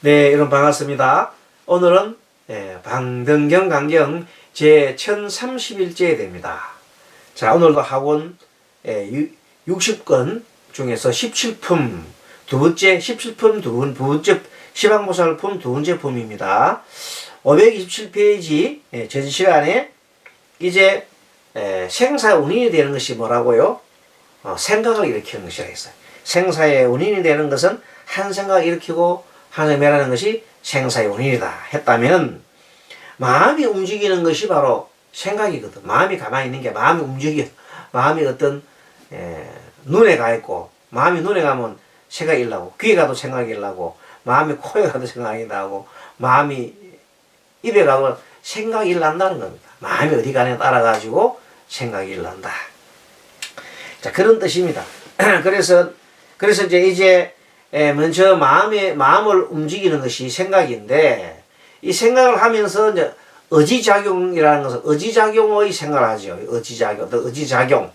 네, 여러분 반갑습니다. 오늘은 방등경 강경 제 1031째 됩니다. 자, 오늘도 학원 60권 중에서 17품 두 번째 17품 두 번째 시방고사를 두 번째 품입니다. 527페이지 전 시간에 이제 생사 원인이 되는 것이 뭐라고요? 생각을 일으키는 것이라 했어요. 생사의 원인이 되는 것은 한 생각을 일으키고 하나를 매라는 것이 생사의 원인이다 했다면, 마음이 움직이는 것이 바로 생각이거든. 마음이 가만히 있는 게 마음이 움직여. 마음이 어떤 눈에 가 있고, 마음이 눈에 가면 생각이 일나고, 귀에 가도 생각이 일나고, 마음이 코에 가도 생각이 나고, 마음이 입에 가도 생각이 일난다는 겁니다. 마음이 어디 가냐에 따라 가지고 생각이 일난다. 자, 그런 뜻입니다. 그래서 이제 먼저 마음을 움직이는 것이 생각인데, 이 생각을 하면서 이제 의지작용이라는 것은 의지작용의 생각을 하죠. 의지작용.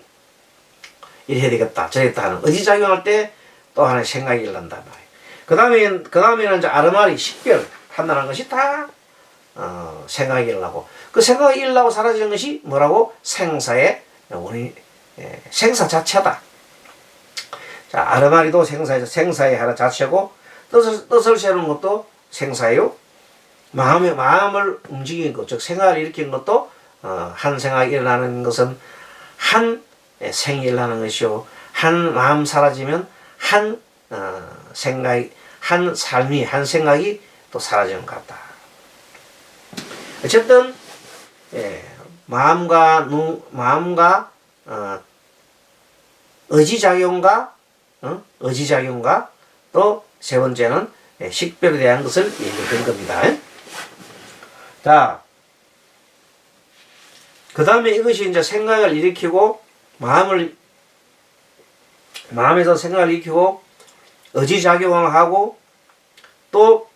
이래야 되겠다, 저랬다 하는 의지작용할 때 또 하나의 생각이 일난단 말이에요. 그 다음에는 이제 아르마리 식별 판단하는 것이 다 생각이 일나고, 그 생각이 일나고 사라지는 것이 뭐라고? 생사의 원인, 생사 자체다. 자, 아르마리도 생사의 하나 자체고, 뜻을 세우는 것도 생사예요. 마음을 움직이는 것, 즉 생각을 일으키는 것도 한 생각이 일어나는 것은 한 생이 일어나는 것이요, 한 마음 사라지면 한 생각이, 한 삶이, 한 생각이 또 사라지는 것 같다. 어쨌든 마음과 의지작용과 또 세 번째는 식별에 대한 것을 얘기한 겁니다. 자, 그 다음에 이것이 이제 생각을 일으키고, 마음에서 생각을 일으키고 의지작용을 하고, 또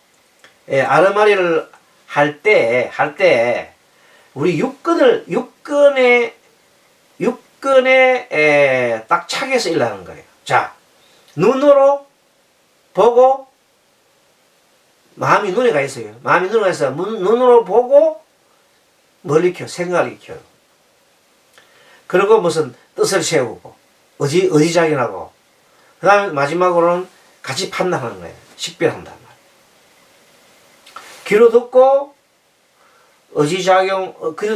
아르마리를 할 때 우리 육근에 딱 착해서 일하는 거예요. 자, 눈으로 보고, 마음이 눈에 가 있어요. 마음이 눈에 가 있어요. 눈으로 보고 뭘 익혀요? 생각을 익혀요. 그리고 무슨 뜻을 세우고 의지작용하고, 그 다음에 마지막으로는 같이 판단하는 거예요. 식별한단 말이에요. 귀로 듣고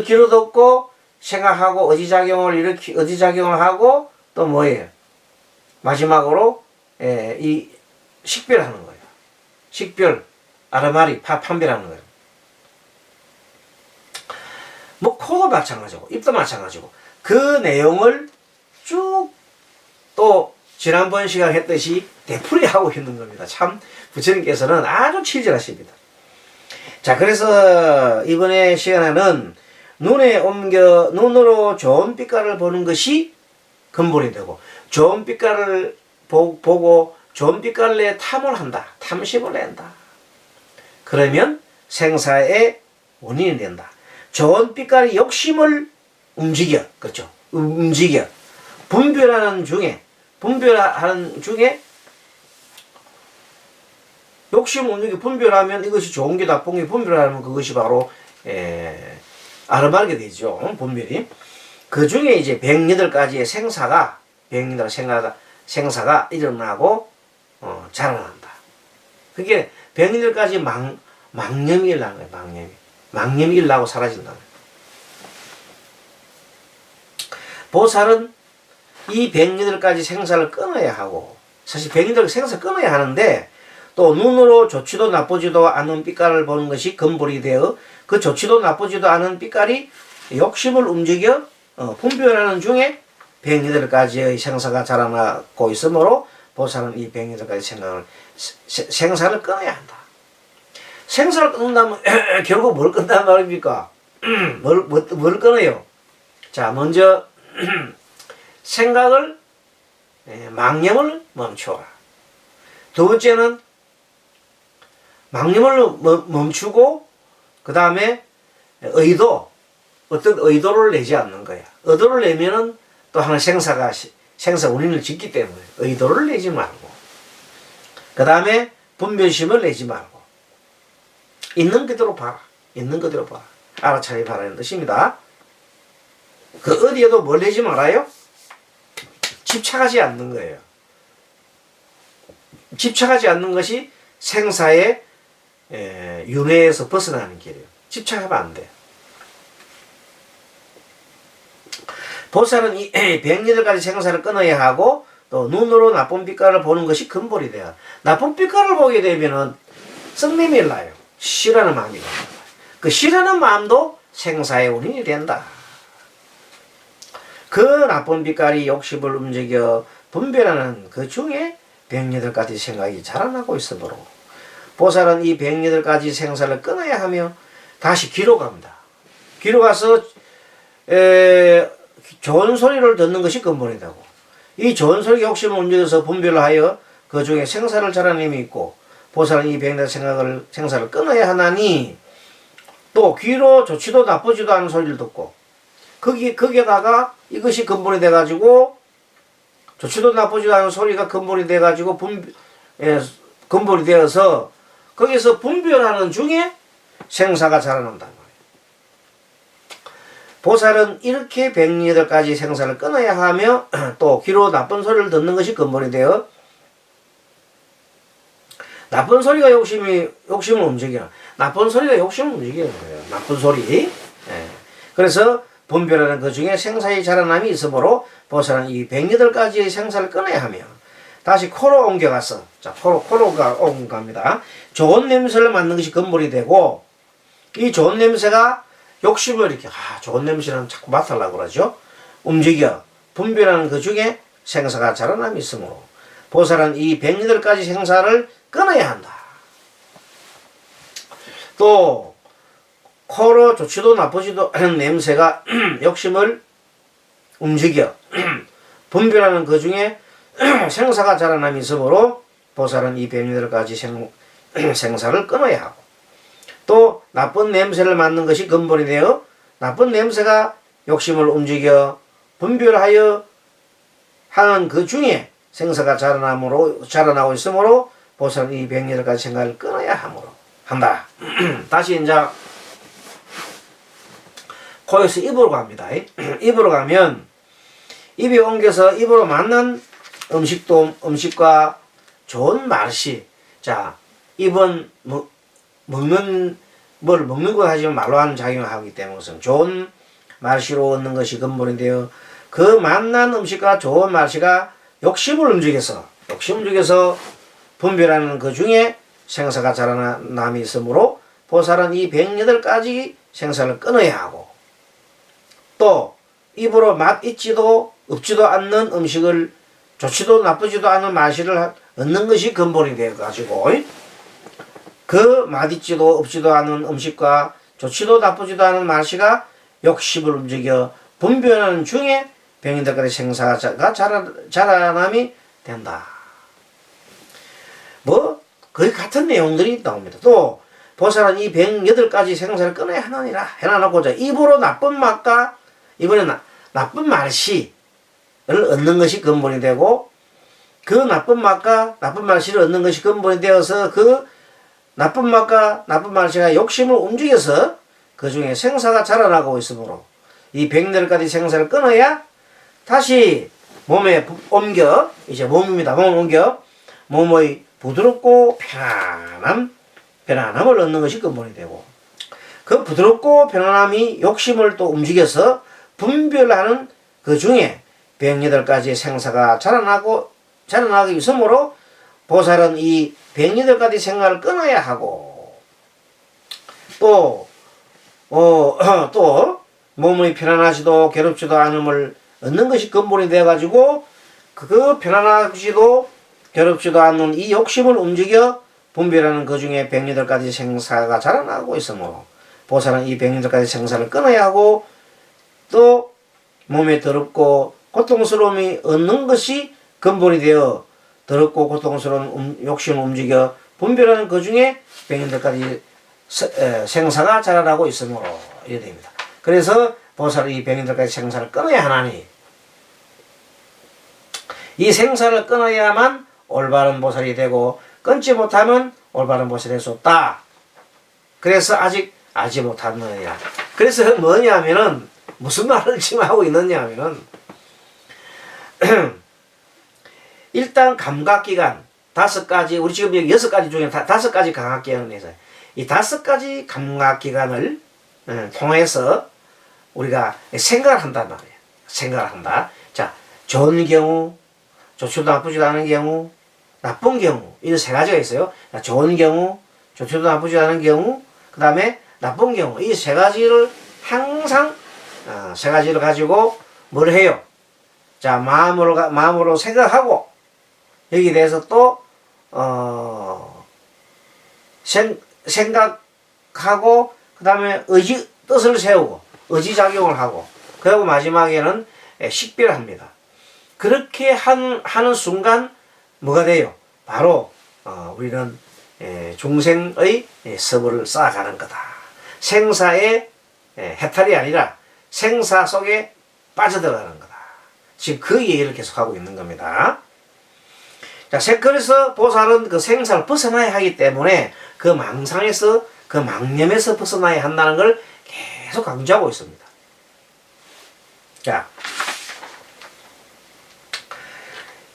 귀로 듣고 생각하고 의지작용을 하고, 또 뭐예요? 마지막으로 이 식별하는 거예요. 식별, 아르마리, 판별하는 거예요. 뭐 코도 마찬가지고 입도 마찬가지고, 그 내용을 쭉 또 지난번 시간에 했듯이 되풀이하고 있는 겁니다. 참 부처님께서는 아주 친절하십니다. 자, 그래서 이번에 시간에는 눈으로 좋은 빛깔을 보는 것이 근본이 되고, 좋은 빛깔을 보고 좋은 빛깔을 내에 탐을 한다. 탐심을 낸다. 그러면 생사의 원인이 된다. 좋은 빛깔이 욕심을 움직여. 그렇죠? 움직여. 분별하는 중에 욕심 움직여 분별하면 이것이 좋은 게 나쁜 게 분별하면 그것이 바로 아르마리게 되죠. 분별이. 그 중에 이제 108가지의 생사가 일어나고 자라난다. 그게 108가지 망념이 일어나는 거예요. 망념이 일어나고 사라진다. 보살은 이 108가지 생사를 끊어야 하고, 사실 108가지 생사를 끊어야 하는데, 또 눈으로 좋지도 나쁘지도 않은 빛깔을 보는 것이 근본이 되어, 그 좋지도 나쁘지도 않은 빛깔이 욕심을 움직여 분별하는 중에 108가지의 생사가 자라나고 있으므로, 보살은 이 108가지 생사를 끊어야 한다. 생사를 끊는다면 결국 뭘 끊는단 말입니까? 뭘 끊어요? 자, 먼저 생각을, 망념을 멈춰라. 두 번째는 망념을 멈추고, 그 다음에 어떤 의도를 내지 않는 거야. 의도를 내면은 또 하나 생사 원인을 짓기 때문에 의도를 내지 말고, 그 다음에 분별심을 내지 말고, 있는 그대로 봐라. 있는 그대로 봐라. 알아차리 봐라는 뜻입니다. 그 어디에도 멀리지 말아요. 집착하지 않는 거예요. 집착하지 않는 것이 생사의 윤회에서 벗어나는 길이에요. 집착하면 안 돼요. 보살은 이 백리들까지 생사를 끊어야 하고 또 눈으로 나쁜 빛깔을 보는 것이 근본이 돼요. 나쁜 빛깔을 보게 되면은 썩내미를 나요. 싫어하는 마음이 나요. 그 싫어하는 마음도 생사의 원인이 된다. 그 나쁜 빛깔이 욕심을 움직여 분별하는 그 중에 108가지 생각이 자라나고 있으므로 보살은 이 108가지 생사를 끊어야 하며 다시 귀로 갑니다. 귀로 가서 좋은 소리를 듣는 것이 근본이라고. 이 좋은 소리 욕심을 움직여서 분별하여 그 중에 생사를 자라님이 있고 보살은 이 108가지 생사를 끊어야 하나니 또 귀로 좋지도 나쁘지도 않은 소리를 듣고 거기에다가 이것이 근본이 돼가지고 좋지도 나쁘지도 않은 소리가 근본이 돼가지고 근본이 되어서 거기서 분별하는 중에 생사가 자라난단 말이에요. 보살은 이렇게 108가지 생사를 끊어야 하며 또 귀로 나쁜 소리를 듣는 것이 근본이 되어 나쁜 소리가 욕심을 움직여. 나쁜 소리가 욕심을 움직이는 거예요. 나쁜 소리. 그래서 분별하는 그 중에 생사의 자라남이 있으므로 보살은 이 108가지의 생사를 끊어야 하며 다시 코로 옮겨가서 자 코로가 옮겨갑니다. 좋은 냄새를 맡는 것이 근본이 되고 이 좋은 냄새가 욕심을 이렇게 좋은 냄새는 자꾸 맡으려고 그러죠. 움직여 분별하는 그 중에 생사가 자라남이 있으므로 보살은 이 108가지 생사를 끊어야 한다. 또 코로 좋지도 나쁘지도 않은 냄새가 욕심을 움직여 분별하는 그 중에 생사가 자라남이 있으므로 보살은 이 108가지 생사를 끊어야 하고 또 나쁜 냄새를 맡는 것이 근본이 되어 나쁜 냄새가 욕심을 움직여 분별하여 하는 그 중에 생사가 자라나고 있으므로 보살은 이 108가지 생사를 끊어야 한다. 다시 이제 코에서 입으로 갑니다. 입으로 가면 입이 옮겨서 입으로 맞는 음식과 좋은 말씨. 자, 입은 먹는 거 하지만 말로 하는 작용을 하기 때문에 좋은 말씨로 얻는 것이 근본인데요. 그 만난 음식과 좋은 말씨가 욕심을 움직여서 분별하는 그 중에 생사가 자라남이 있으므로 보살은 이 108가지 생사를 끊어야 하고 또 입으로 맛 있지도 없지도 않는 음식을 좋지도 나쁘지도 않은 말씨를 얻는 것이 근본이 되어가지고 그 맛있지도 없지도 않은 음식과 좋지도 나쁘지도 않은 말씨가 욕심을 움직여 분별하는 중에 108가지 생사가 자라남이 된다. 거의 같은 내용들이 나옵니다. 또 보살은 이 108가지 생사를 끊어야 하느니라 해놔놓고자 입으로 나쁜 맛과 이번에 나쁜 말씨를 얻는 것이 근본이 되고 그 나쁜 맛과 나쁜 말씨를 얻는 것이 근본이 되어서 그 나쁜 맛과 나쁜 말씨가 욕심을 움직여서 그 중에 생사가 자라나고 있으므로 이 108가지 생사를 끊어야 다시 몸에 옮겨 이제 몸입니다. 몸을 옮겨 몸의 부드럽고 편안함을 얻는 것이 근본이 되고 그 부드럽고 편안함이 욕심을 또 움직여서 분별하는 그 중에 108가지의 생사가 자라나고 있으므로 보살은 이 108가지 생사를 끊어야 하고 또 몸의 편안하지도 괴롭지도 않음을 얻는 것이 근본이 되어가지고 그 편안하지도 괴롭지도 않는 이 욕심을 움직여 분별하는 그 중에 108가지 생사가 자라나고 있으므로 보살은 이 108가지 생사를 끊어야 하고 또 몸에 더럽고 고통스러움이 얻는 것이 근본이 되어 더럽고 고통스러운 욕심을 움직여 분별하는 그 중에 108가지 생사가 자라나고 있으므로 이래 됩니다. 그래서 보살은 이 108가지 생사를 끊어야 하나니 이 생사를 끊어야만 올바른 보살이 되고 끊지 못하면 올바른 보살이 될 수 없다. 그래서 아직 알지 못하느니라. 그래서 뭐냐면은 무슨 말을 지금 하고 있느냐 하면은 일단 감각기관 5가지, 우리 지금 여기 6가지 중에 5가지 감각기관을 해서 이 5가지 감각기관을 통해서 우리가 생각을 한단 말이에요. 생각을 한다. 자, 좋은 경우, 좋지도 나쁘지도 않은 경우, 나쁜 경우, 이런 3가지가 있어요. 좋은 경우, 좋지도 나쁘지 않은 경우, 그 다음에 나쁜 경우, 이 3가지를 항상 3가지를 가지고 뭘 해요? 자, 마음으로 생각하고 여기에 대해서 또 생각하고 그 다음에 뜻을 세우고 의지작용을 하고 그리고 마지막에는 식별합니다. 그렇게 하는 순간 뭐가 돼요? 바로 우리는 중생의 서부를 쌓아가는 거다. 생사의 해탈이 아니라 생사 속에 빠져들어가는 거다. 지금 그 얘기를 계속하고 있는 겁니다. 자, 그래서 보살은 그 생사를 벗어나야 하기 때문에 그 망상에서, 그 망념에서 벗어나야 한다는 걸 계속 강조하고 있습니다. 자,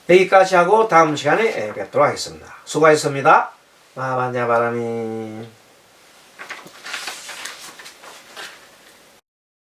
여기까지 하고 다음 시간에 뵙도록 하겠습니다. 수고하셨습니다. 마반야바라미.